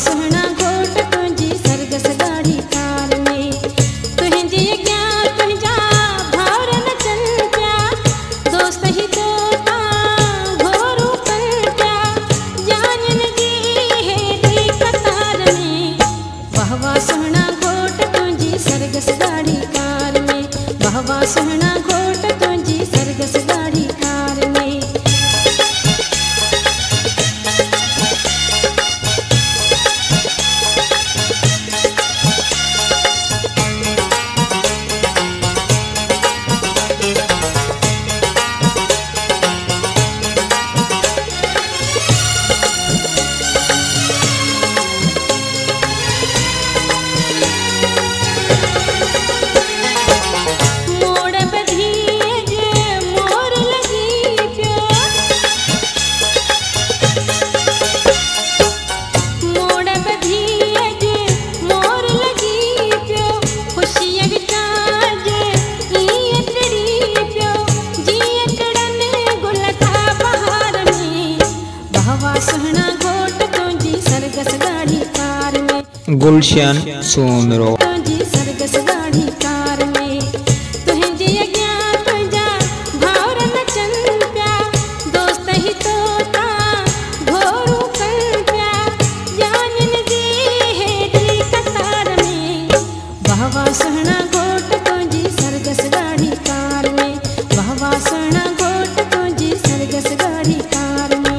सुहिणा घोट तुंहिंजी सरगस गाड़ी कार में तुंहिंजी अॻियां तुंहिंजा भाउर नचनि पिया दोस्त ही तोता घोरू कनि पिया जानिन जी हेॾी कतार में वाह वाह सुहिणा घोट तुंहिंजी सरगस गाड़ी कार में वाह वाह सुहिणा घोट तुंहिंजी सरगस गाड़ी कार में गुलशन सोमरो तुंहिंजी सरगस गाड़ी कार में तुंहिंजी अॻियां तुंहिंजा भाउर नचनि पिया दोस्त ही तोता घोरू कनि पिया जानिन जी हेॾी कतार में वाह वाह सुहिणा घोट तुंहिंजी सरगस गाड़ी कार में वाह वाह सुहिणा घोट तुंहिंजी सरगस गाड़ी कार में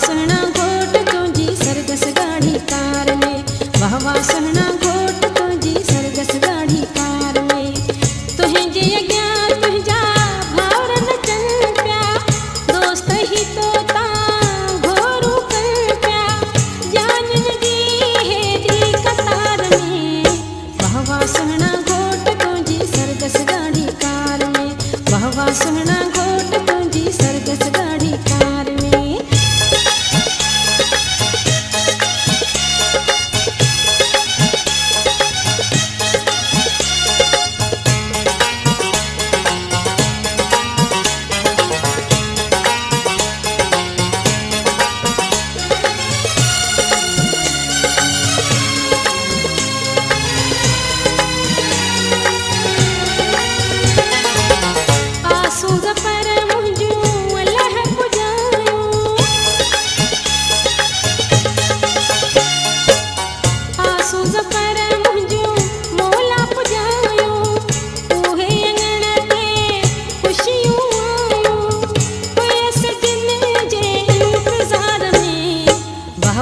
सुहिणा घोट तुंहिंजी सरगस गाड़ी कार में वाह वाह सुहिणा घोट तुंहिंजी सरगस गाड़ी कार में तुंहिंजी अॻियां तुंहिंजा भाउर नचनि पिया दोस्त ही तोता घोरू कनि पिया जानिन जी हेॾी कतार में वाह वाह सुहिणा घोट तुंहिंजी सरगस गाड़ी कार में वाह वाह सुहिणा घोट तुंहिंजी सरगस गाड़ी कार में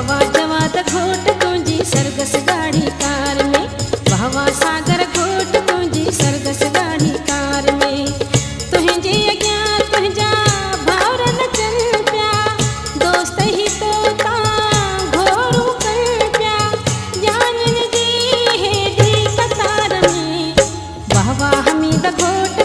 घोट तुंहिंजी सरगस गाड़ी कार में वाह वाह सागर घोट तुंहिंजी सरगस गाड़ी कार में तुंहिंजी अॻियां तुंहिंजा भाउर नचनि पिया दोस्त ही तोता घोरू कनि पिया जानिन जी हेॾी कतार में वाह वाह हमीद घोट